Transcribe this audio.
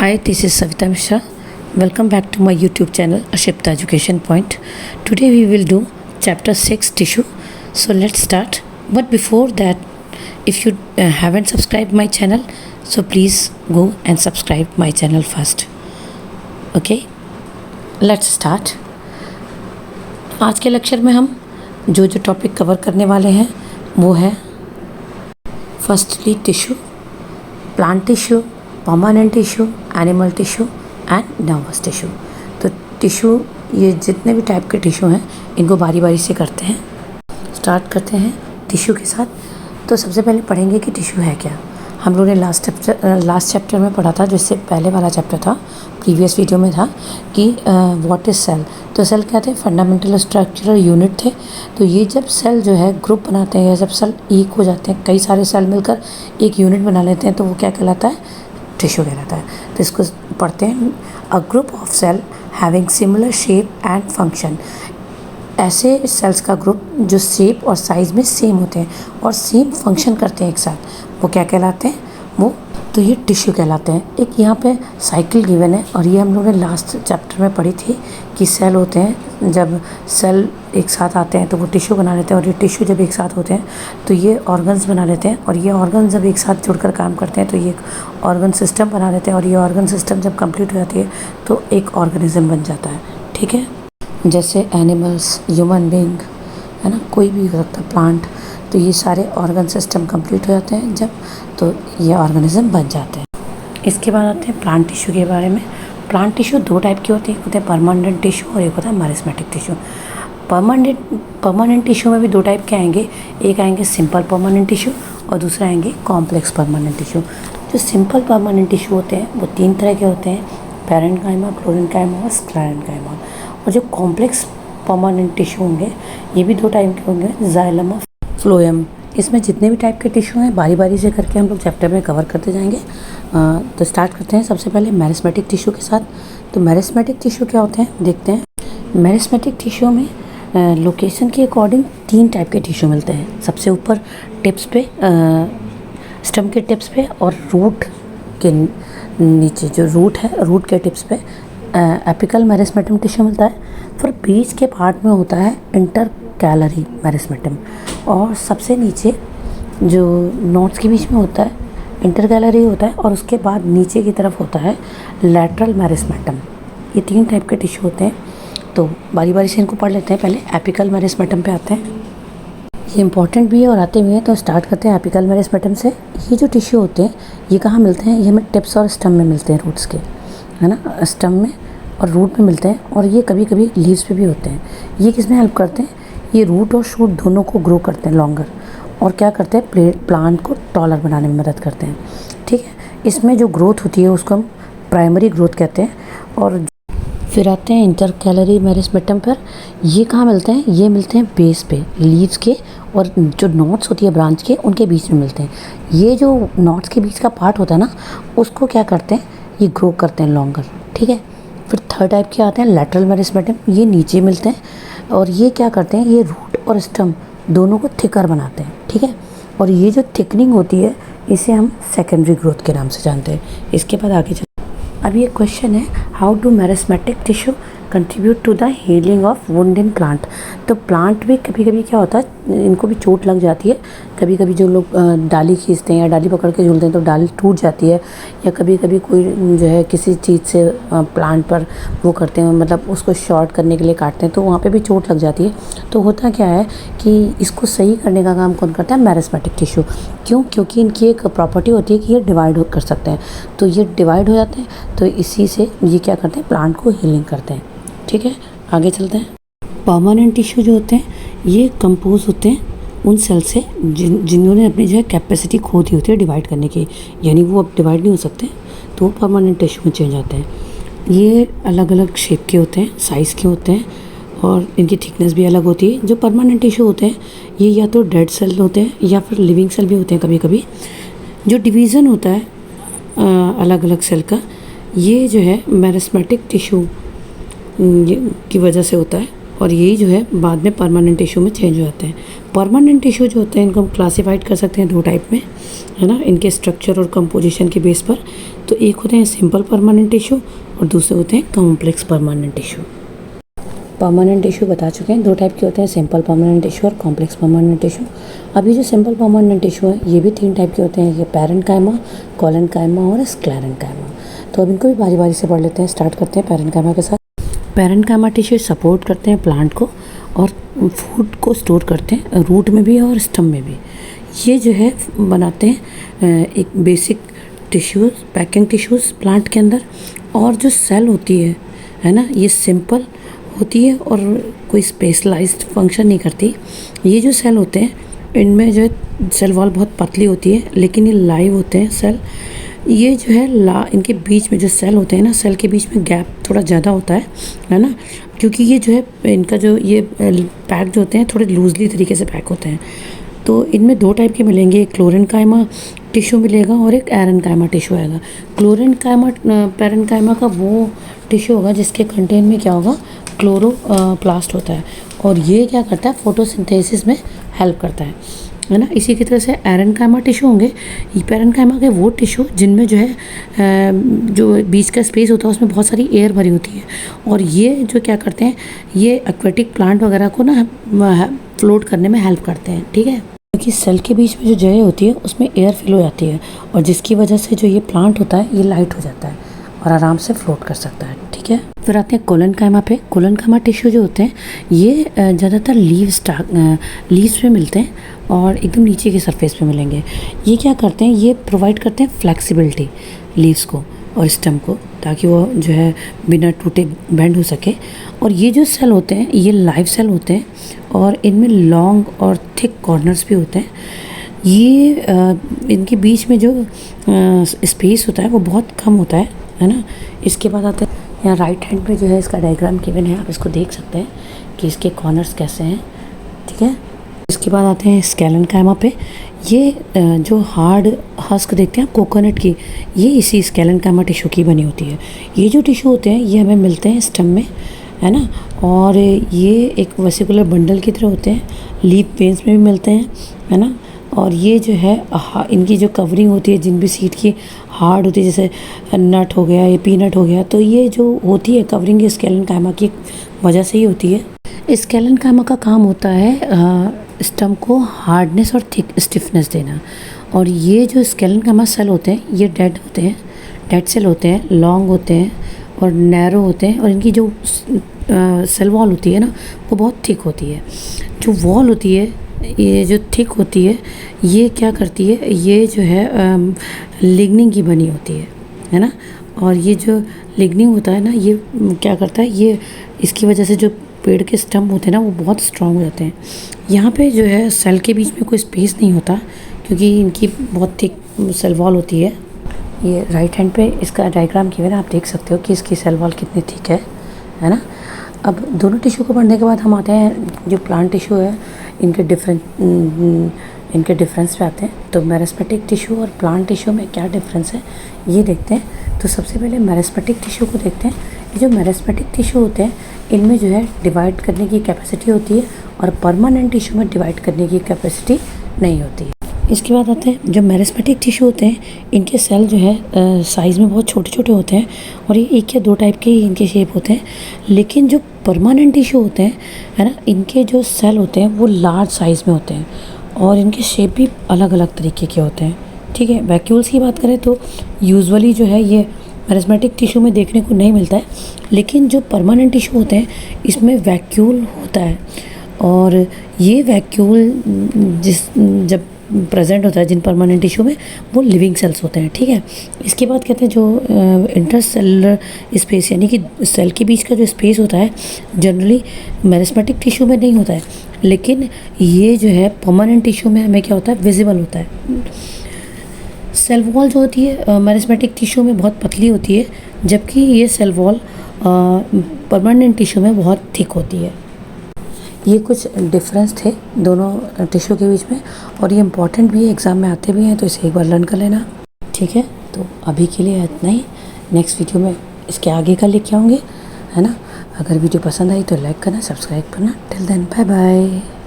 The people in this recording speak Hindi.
Hi, this is Savita Mishra. Welcome back to my YouTube channel Ashipta Education Point. Today we will do chapter 6 tissue. So let's start. But before that, if you haven't subscribed my channel, so please go and subscribe my channel first. Okay, let's start. आज के लेक्चर में हम जो टॉपिक कवर करने वाले हैं वो है firstly tissue, plant tissue, permanent tissue, animal tissue and nervous tissue. तो टिश्यू, ये जितने भी टाइप के टिश्यू हैं इनको बारी बारी से करते हैं। स्टार्ट करते हैं टिश्यू के साथ। तो सबसे पहले पढ़ेंगे कि टिश्यू है क्या। हम लोगों ने लास्ट चैप्टर में पढ़ा था, जिससे पहले वाला चैप्टर था, प्रीवियस वीडियो में था कि व्हाट इज़ सेल। तो सेल क्या थे? फंडामेंटल स्ट्रक्चरल यूनिट थे। तो ये जब सेल जो है ग्रुप बनाते हैं या जब सेल एक हो जाते हैं, कई सारे सेल मिलकर एक यूनिट बना लेते हैं, तो वो क्या कहलाता है? टिश्यू कहलाता है। तो इसको पढ़ते हैं। A group of cell having similar shape and function. ऐसे सेल्स का ग्रुप जो शेप और साइज़ में सेम होते हैं और सेम फंक्शन करते हैं एक साथ, वो क्या कहलाते हैं? वो तो ये टिश्यू कहलाते हैं। एक यहाँ पे साइकिल गिवन है और ये हम लोगों ने लास्ट चैप्टर में पढ़ी थी कि सेल होते हैं, जब सेल एक साथ आते हैं तो वो टिश्यू बना लेते हैं, और ये टिश्यू जब एक साथ होते हैं तो ये ऑर्गन्स बना लेते हैं, और ये ऑर्गन्स जब एक साथ जुड़कर काम करते हैं तो ये एक ऑर्गन सिस्टम बना लेते हैं, और ये ऑर्गन सिस्टम जब कंप्लीट हो जाती है तो एक ऑर्गेनिज्म बन जाता है। ठीक है, जैसे एनिमल्स, ह्यूमन बीइंग, है ना, कोई भी हो सकता है, प्लांट। तो ये सारे ऑर्गन सिस्टम कंप्लीट हो जाते हैं जब, तो ये ऑर्गेनिज्म बन जाते हैं। इसके बाद आते हैं प्लांट टिश्यू के बारे में। प्लांट टिश्यू दो टाइप के होते हैं, एक होता है परमानेंट टिश्यू और एक होता है मेरिस्मेटिक टिश्यू। परमानेंट टिश्यू में भी दो टाइप के आएंगे, एक आएंगे सिंपल परमानेंट टिश्यू और दूसरा आएंगे कॉम्प्लेक्स परमानेंट टिश्यू। जो सिंपल परमानेंट टिश्यू होते हैं वो तीन तरह के होते हैं, पैरेन्काइमा, क्लोरेन्काइमा और स्क्लेरेन्काइमा। और जो कॉम्प्लेक्स परमानेंट टिश्यू होंगे ये भी दो टाइप के होंगे, जाइलम और फ्लोएम। इसमें जितने भी टाइप के टिश्यू हैं बारी बारी से करके हम लोग चैप्टर में कवर करते जाएंगे। तो स्टार्ट करते हैं सबसे पहले मेरिस्मेटिक टिश्यू के साथ। तो मेरिस्मेटिक टिश्यू क्या होते हैं देखते हैं। मेरिस्मेटिक टिश्यू में लोकेशन के अकॉर्डिंग तीन टाइप के टिश्यू मिलते हैं। सबसे ऊपर टिप्स पे, स्टम के टिप्स पे और रूट के नीचे, जो रूट है रूट के टिप्स पे एपिकल मेरिस्मेटम टिश्यू मिलता है। फिर बीच के पार्ट में होता है इंटरकैलरी मेरिस्मेटम, और सबसे नीचे जो नोट्स के बीच में होता है इंटरकैलरी होता है, और उसके बाद नीचे की तरफ होता है लैटरल मेरिस्मेटम। ये तीन टाइप के टिश्यू होते हैं। तो बारी बारी से इनको पढ़ लेते हैं। पहले एपिकल मेरिस्मेटम पे आते हैं। ये इंपॉर्टेंट भी है और आते भी हैं। तो स्टार्ट करते हैं एपिकल मेरिस्मेटम से। ये जो टिश्यू होते हैं ये कहाँ मिलते हैं? ये हमें टिप्स और स्टम में मिलते हैं, रूट्स के, है ना, स्टम में और रूट में मिलते हैं, और ये कभी कभी लीव्स पे भी होते हैं। ये किस में हेल्प करते हैं? ये रूट और शूट दोनों को ग्रो करते हैं लॉन्गर, और क्या करते हैं? प्लांट को टॉलर बनाने में मदद करते हैं। ठीक है, इसमें जो ग्रोथ होती है उसको हम प्राइमरी ग्रोथ कहते हैं। और फिर आते हैं इंटरकैलरी मेरिस्मेटम पर। ये कहाँ मिलते हैं? ये मिलते हैं बेस पे, लीव्स के, और जो नोट्स होती है ब्रांच के उनके बीच में मिलते हैं। ये जो नोट्स के बीच का पार्ट होता है ना, उसको क्या करते हैं? ये ग्रो करते हैं लॉन्गर। ठीक है, फिर थर्ड टाइप के आते हैं लैटरल मेरिस्मेटम। ये नीचे मिलते हैं, और ये क्या करते हैं? ये रूट और स्टम दोनों को थिकर बनाते हैं। ठीक है, और ये जो थिकनिंग होती है इसे हम सेकेंडरी ग्रोथ के नाम से जानते हैं। इसके बाद आगे चलते हैं। अब ये क्वेश्चन है, how do meristematic tissue contribute to the healing of wound in plant. तो प्लांट भी कभी कभी क्या होता है, इनको भी चोट लग जाती है। कभी कभी जो लोग डाली खींचते हैं या डाली पकड़ के झूलते हैं तो डाली टूट जाती है, या कभी कभी कोई जो है किसी चीज़ से प्लांट पर वो करते हैं, मतलब उसको शॉर्ट करने के लिए काटते हैं, तो वहाँ पे भी चोट लग जाती है। तो होता क्या है कि इसको सही करने का काम कौन करता है? Meristematic tissue. क्यों? क्योंकि इनकी एक प्रॉपर्टी होती है कि ये डिवाइड कर सकते हैं। तो ये डिवाइड हो जाते हैं, तो इसी से ये क्या करते हैं? प्लांट को हीलिंग करते हैं। ठीक है, आगे चलते हैं। परमानेंट टिश्यू जो होते हैं ये कंपोज होते हैं उन सेल से जिन्होंने अपनी जो है कैपेसिटी खो दी होती है डिवाइड करने की, यानी वो अब डिवाइड नहीं हो सकते, तो वो परमानेंट टिश्यू में चेंज आते हैं। ये अलग अलग शेप के होते हैं, साइज़ के होते हैं, और इनकी थिकनेस भी अलग होती है। जो परमानेंट टिश्यू होते हैं ये या तो डेड सेल होते हैं या फिर लिविंग सेल भी होते हैं कभी कभी। जो डिवीज़न होता है अलग अलग सेल का, ये जो है मेरिस्मेटिक टिश्यू की वजह से होता है, और यही जो है बाद में परमानेंट टिश्यू में चेंज हो जाते हैं। परमानेंट टिश्यू जो होते हैं इनको हम क्लासीफाइड कर सकते हैं दो टाइप में, है ना, इनके स्ट्रक्चर और कंपोजिशन के बेस पर। तो एक होते हैं सिंपल परमानेंट टिश्यू और दूसरे होते हैं complex permanent tissue. Permanent tissue बता चुके हैं, दो टाइप के होते हैं, सिंपल परमानेंट टिश्यू और कॉम्प्लेक्स परमानेंट टिश्यू। अभी जो सिंपल परमानेंट टिश्यू है ये भी तीन टाइप के होते हैं, ये पैरेन्काइमा, कोलेनकाइमा और स्क्लेरेन्काइमा। तो अब इनको भी बारी बारी से पढ़ लेते हैं। स्टार्ट करते हैं पैरेन्काइमा के साथ। पैरेन्काइमा टिश्यू सपोर्ट करते हैं प्लांट को और फूड को स्टोर करते हैं, रूट में भी और स्टम में भी। ये जो है बनाते हैं एक basic tissues, packing tissues plant के अंदर। और जो सेल होती है ना, ये सिंपल होती है और कोई स्पेशलाइज्ड फंक्शन नहीं करती। ये जो सेल होते हैं इनमें जो है सेल वॉल बहुत पतली होती है, लेकिन ये लाइव होते हैं सेल। ये जो है इनके बीच में जो सेल होते हैं ना, सेल के बीच में गैप थोड़ा ज़्यादा होता है ना, क्योंकि ये जो है इनका जो ये पैक जो होते हैं थोड़े लूजली तरीके से पैक होते हैं। तो इनमें दो टाइप के मिलेंगे, एक क्लोरेन्काइमा टिश्यू मिलेगा और एक एरेन्काइमा टिश्यू आएगा। क्लोरेन्काइमा पैरेन्काइमा का वो टिश्यू होगा जिसके कंटेंट में क्या होगा, क्लोरोप्लास्ट होता है, और ये क्या करता है, फोटोसिंथेसिस में हेल्प करता है ना। इसी की तरह से एरेन्काइमा टिश्यू होंगे, पैरेन्काइमा के वो टिश्यू जिनमें जो है जो बीच का स्पेस होता है उसमें बहुत सारी एयर भरी होती है, और ये जो क्या करते हैं, ये एक्वेटिक प्लांट वगैरह को ना फ्लोट करने में हेल्प करते हैं, ठीक है। क्योंकि सेल के बीच में जो जगह होती है उसमें एयर फिल हो जाती है, और जिसकी वजह से जो ये प्लांट होता है ये लाइट हो जाता है और आराम से फ्लोट कर सकता है, ठीक है। फिर आते हैं कोलेनकाइमा पे। कोलेनकाइमा टिश्यू जो होते हैं ये ज़्यादातर लीव्स पे मिलते हैं और एकदम नीचे के सरफेस पे मिलेंगे। ये क्या करते हैं, ये प्रोवाइड करते हैं फ्लेक्सिबिलिटी लीव्स को और स्टेम को, ताकि वो जो है बिना टूटे बेंड हो सके। और ये जो सेल होते हैं ये लाइव सेल होते हैं और इनमें लॉन्ग और थिक कॉर्नर्स भी होते हैं। ये इनके बीच में जो स्पेस होता है वो बहुत कम होता है ना। इसके बाद आते हैं यहाँ राइट हैंड पे जो है इसका डायग्राम गिवन है, आप इसको देख सकते हैं कि इसके कॉर्नर्स कैसे हैं, ठीक है। इसके बाद आते हैं स्केलेन्काइमा पे। ये जो हार्ड हस्क देखते हैं कोकोनट की, ये इसी स्केलेन्काइमा टिश्यू की बनी होती है। ये जो टिश्यू होते हैं ये हमें मिलते हैं स्टेम में, है ना, और ये एक वेसिकुलर बंडल की तरह होते हैं, लीफ वेन्स में भी मिलते हैं, है ना। और ये जो है इनकी जो कवरिंग होती है जिन भी सीड की हार्ड होती है, जैसे नट हो गया या पीनट हो गया, तो ये जो होती है कवरिंग स्केलेन्काइमा की वजह से ही होती है। स्केलेन्काइमा का काम होता है स्टम को हार्डनेस और थिक स्टिफनेस देना। और ये जो स्केलेन्काइमा सेल होते हैं ये डेड होते हैं, डेड सेल होते हैं, लॉन्ग होते हैं और नैरो होते हैं, और इनकी जो सेल वॉल होती है ना वो बहुत थिक होती है। जो वॉल होती है ये जो थिक होती है ये क्या करती है, ये जो है लिग्निन की बनी होती है ना। और ये जो लिग्निन होता है ना ये क्या करता है, ये इसकी वजह से जो पेड़ के स्टम होते हैं ना वो बहुत स्ट्रांग हो जाते हैं। यहाँ पे जो है सेल के बीच में कोई स्पेस नहीं होता क्योंकि इनकी बहुत थिक सेल वॉल होती है। ये राइट हैंड पे इसका डायग्राम किया है, आप देख सकते हो कि इसकी सेल वॉल कितनी थिक है ना। अब दोनों टिश्यू को पढ़ने के बाद हम आते हैं जो प्लांट टिश्यू है इनके डिफरेंस पे आते हैं। तो मेरिस्टेमिक टिश्यू और प्लांट टिश्यू में क्या डिफरेंस है ये देखते हैं। तो सबसे पहले मेरिस्टेमिक टिश्यू को देखते हैं। ये जो मेरिस्टेमिक टिश्यू होते हैं इनमें जो है डिवाइड करने की कैपेसिटी होती है और परमानेंट टिश्यू में डिवाइड करने की कैपेसिटी नहीं होती है। इसके बाद आते हैं जो मेरिस्टेमिक टिश्यू होते हैं इनके सेल जो है साइज़ में बहुत छोटे छोटे होते हैं और ये एक या दो टाइप के ही इनके शेप होते हैं। लेकिन जो परमानेंट टिश्यू होते हैं, है ना, इनके जो सेल होते हैं वो लार्ज साइज़ में होते हैं और इनके शेप भी अलग अलग तरीके के होते हैं, ठीक है। वैक्यूल्स की बात करें तो यूजुअली जो है ये मेरिस्टेमिक टिश्यू में देखने को नहीं मिलता है, लेकिन जो परमानेंट टिश्यू होते हैं इसमें वैक्यूल होता है और ये वैक्यूल जब प्रेजेंट होता है जिन परमानेंट टिश्यू में वो लिविंग सेल्स होते हैं, ठीक है। इसके बाद कहते हैं जो इंटरसेलुलर स्पेस यानी कि सेल के बीच का जो स्पेस होता है जनरली मेरिस्टेमिक टिश्यू में नहीं होता है, लेकिन ये जो है परमानेंट टिश्यू में हमें क्या होता है, विजिबल होता है। सेल वॉल जो होती है मेरिस्टेमिक टिश्यू में बहुत पतली होती है, जबकि ये सेल वॉल परमानेंट टिश्यू में बहुत थिक होती है। ये कुछ डिफरेंस थे दोनों टिश्यू के बीच में और ये इम्पॉर्टेंट भी है, एग्ज़ाम में आते भी हैं, तो इसे एक बार लर्न कर लेना, ठीक है। तो अभी के लिए इतना ही, नेक्स्ट वीडियो में इसके आगे का लेके आऊँगे, है ना। अगर वीडियो पसंद आई तो लाइक करना, सब्सक्राइब करना। Till then bye bye.